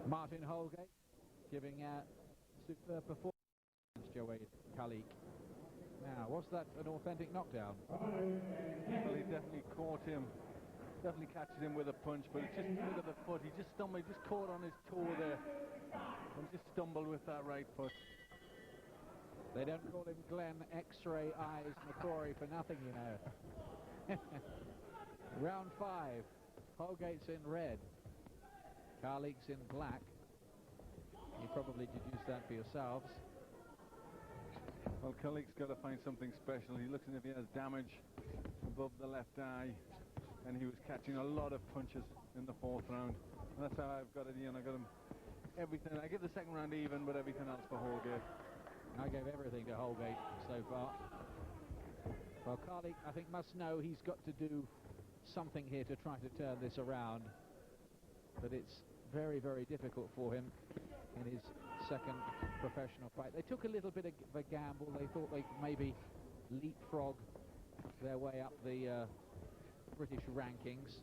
Martin Holgate giving a superb performance against Jawaid Khaliq. Now, was that an authentic knockdown? Well, he definitely caught him. Definitely catches him with a punch, but it's just look at the foot. He just stumbled, he just caught on his toe there, and just stumbled with that right foot. They don't call him Glenn X-Ray Eyes McCrory for nothing, you know. Round 5. Holgate's in red. Khaliq's in black. You probably deduced that for yourselves. Well, Khaliq's got to find something special. He looks as if he has damage above the left eye, and he was catching a lot of punches in the 4th round. And that's how I've got it, Ian. I got him everything. I give the 2nd round even, but everything else for Holgate. I gave everything to Holgate so far. Well, Khaliq, I think, must know he's got to do something here to try to turn this around. But it's very, very difficult for him in his 2nd professional fight. They took a little bit of a gamble. They thought they could maybe leapfrog their way up the British rankings,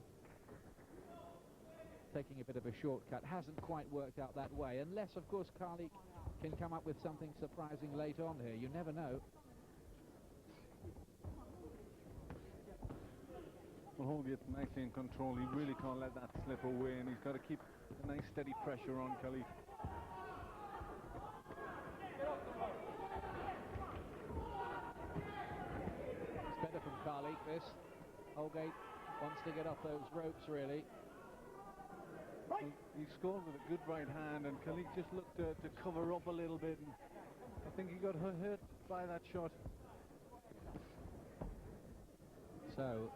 taking a bit of a shortcut. Hasn't quite worked out that way, unless, of course, Khaliq can come up with something surprising late on here. You never know. Well, Holgate's nicely in control. He really can't let that slip away, and he's got to keep a nice steady pressure on Khaliq. It's better from Khaliq, this. Holgate wants to get off those ropes, really. Well, he scored with a good right hand, and Khaliq just looked to cover up a little bit, and I think he got hurt by that shot. So,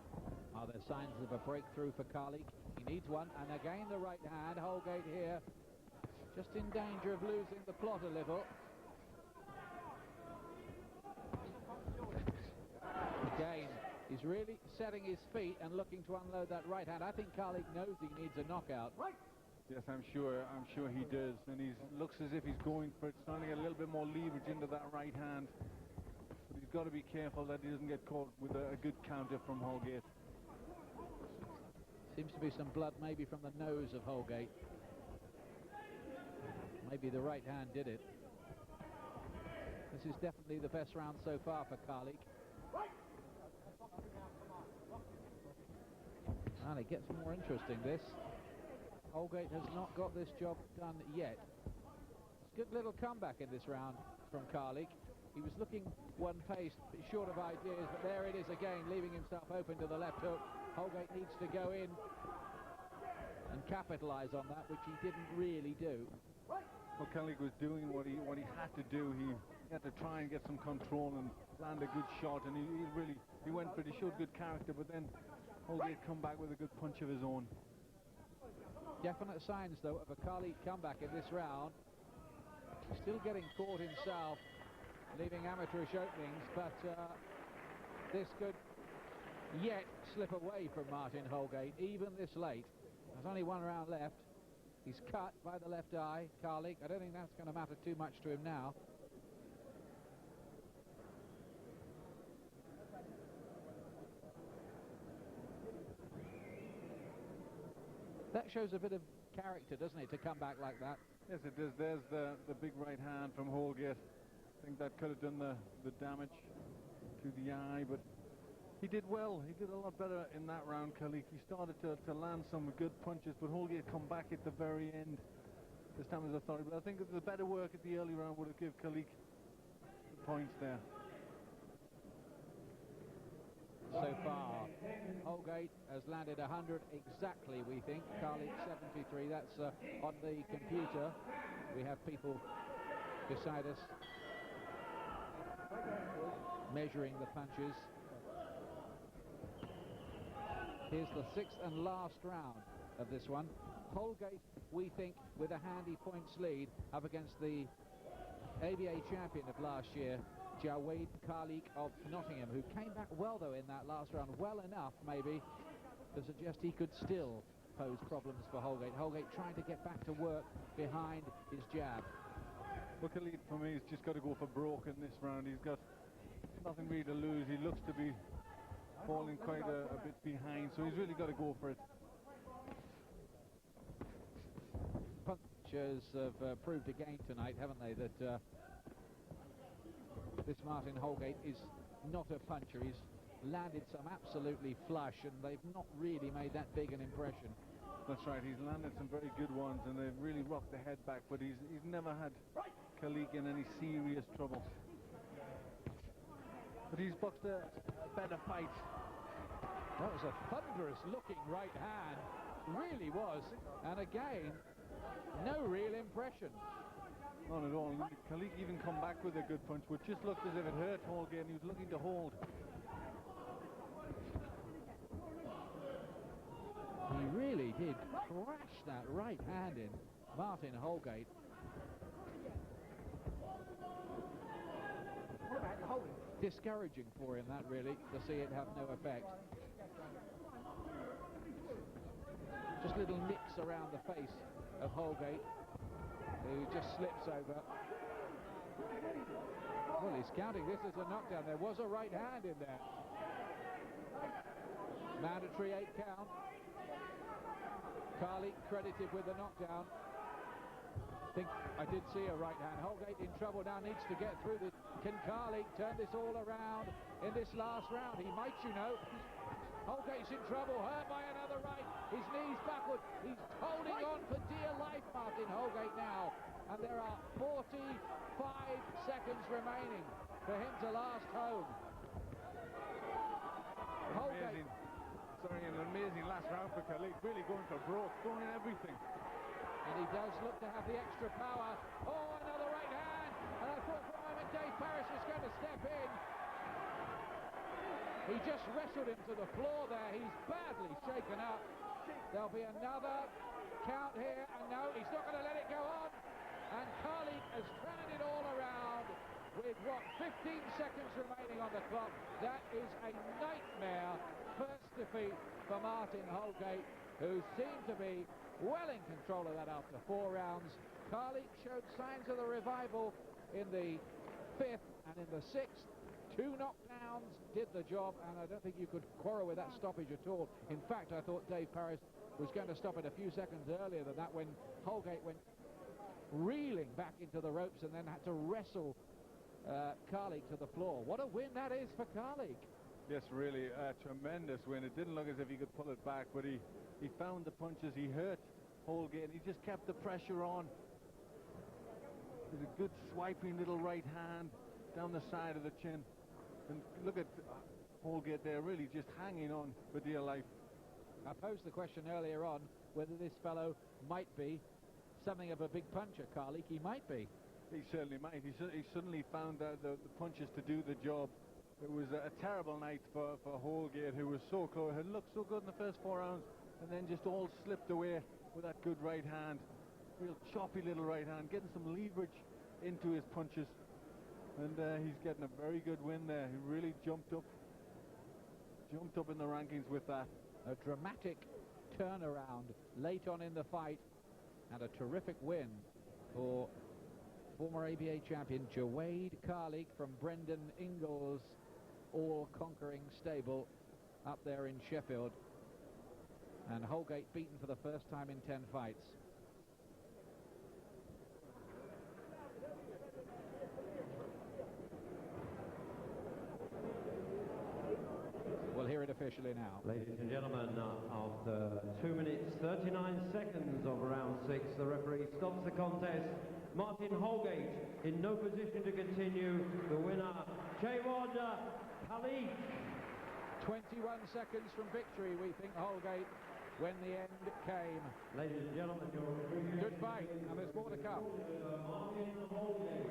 are there signs of a breakthrough for Khaliq? He needs one, and again the right hand. Holgate here, just in danger of losing the plot a little. Again, he's really setting his feet and looking to unload that right hand. I think Khaliq knows he needs a knockout. Yes, I'm sure he does, and he looks as if he's going for it, trying to get a little bit more leverage into that right hand. But he's got to be careful that he doesn't get caught with a good counter from Holgate. Seems to be some blood maybe from the nose of Holgate. Maybe the right hand did it. This is definitely the best round so far for Khaliq. And it gets more interesting, this. Holgate has not got this job done yet. It's a good little comeback in this round from Khaliq. He was looking one-paced, short of ideas, but there it is again, leaving himself open to the left hook. Holgate needs to go in and capitalize on that, which he didn't really do. Well, Khaliq was doing what he had to do. He had to try and get some control and land a good shot, and he went for it. He showed good character, but then Holgate come back with a good punch of his own. Definite signs, though, of a Khaliq comeback in this round. Still getting caught himself, leaving amateurish openings, but this could yet slip away from Martin Holgate, even this late. There's only one round left. He's cut by the left eye, Khaliq. I don't think that's going to matter too much to him now. That shows a bit of character, doesn't it, to come back like that? Yes, it does. There's the big right hand from Holgate. I think that could have done the damage to the eye, but he did well. He did a lot better in that round, Khaliq. He started to land some good punches, but Holgate come back at the very end. This time as authority, but I think the better work at the early round would have given Khaliq the points there. So far, Holgate has landed 100 exactly, we think. Khaliq 73. That's on the computer. We have people beside us measuring the punches. Here's the 6th and last round of this one. Holgate, we think, with a handy points lead up against the ABA champion of last year, Jawaid Khaliq of Nottingham, who came back well, though, in that last round. Well enough, maybe, to suggest he could still pose problems for Holgate. Holgate trying to get back to work behind his jab. Well, Khaliq, for me, has just got to go for broke in this round. He's got nothing really to lose. He looks to be falling quite a bit behind, so he's really got to go for it. Punches amateurs have proved again tonight, haven't they, that this Martin Holgate is not a puncher. He's landed some absolutely flush, and they've not really made that big an impression. That's right, he's landed some very good ones, and they've really rocked the head back, but he's never had Khaliq in any serious trouble. But he's boxed a better fight. That was a thunderous looking right hand, really was, and again, no real impression. Not at all. Khaliq even come back with a good punch, which just looked as if it hurt Holgate, and he was looking to hold. He really did crash that right hand in, Martin Holgate. Discouraging for him, that really, to see it have no effect. Just little nips around the face of Holgate, who just slips over. Well, he's counting this as a knockdown. There was a right hand in there. Mandatory 8 count. Khaliq credited with the knockdown. I think I did see a right hand. Holgate in trouble now, needs to get through this. Can Khaliq turn this all around in this last round? He might, you know. Holgate's in trouble, hurt by another right. His knees backward. He's holding on for dear life, Martin Holgate now. And there are 45 seconds remaining for him to last home. Holgate. An amazing last round for Khaliq, really going for broke, throwing everything. And he does look to have the extra power. Oh, another right hand. And I thought for a moment Dave Parrish was going to step in. He just wrestled him to the floor there. He's badly shaken up. There'll be another count here. And no, he's not going to let it go on. And Khaliq has turned it all around with, 15 seconds remaining on the clock. That is a nightmare first defeat for Martin Holgate, who seemed to be well in control of that after 4 rounds. Khaliq showed signs of the revival in the 5th, and in the 6th, 2 knockdowns did the job, and I don't think you could quarrel with that stoppage at all. In fact, I thought Dave Parrish was going to stop it a few seconds earlier than that, when Holgate went reeling back into the ropes and then had to wrestle Khaliq to the floor. What a win that is for Khaliq. Yes, really a tremendous win. It didn't look as if he could pull it back, but he found the punches. He hurt Holgate, and he just kept the pressure on. There's a good swiping little right hand down the side of the chin. And look at Holgate there, really just hanging on for dear life. I posed the question earlier on whether this fellow might be something of a big puncher, Khaliq. He might be. He certainly might. He suddenly found the punches to do the job. It was a terrible night for Holgate, who was so close, had looked so good in the first 4 rounds, and then just all slipped away with that good right hand. Real choppy little right hand, getting some leverage into his punches. And he's getting a very good win there. He really jumped up in the rankings with that. A dramatic turnaround late on in the fight, and a terrific win for former ABA champion Jawaid Khaliq from Brendan Ingall's all-conquering stable up there in Sheffield. And Holgate beaten for the first time in 10 fights. We'll hear it officially now. Ladies and gentlemen, after 2 minutes 39 seconds of round 6, the referee stops the contest. Martin Holgate in no position to continue. The winner, Jawaid Khaliq. 21 seconds from victory, we think, Holgate, when the end came. Ladies and gentlemen, good fight, and there's more to come. Martin Holgate.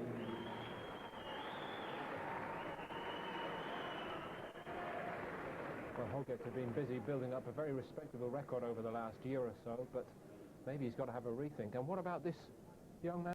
Well, Holgate have been busy building up a very respectable record over the last year or so, but maybe he's got to have a rethink. And what about this young man?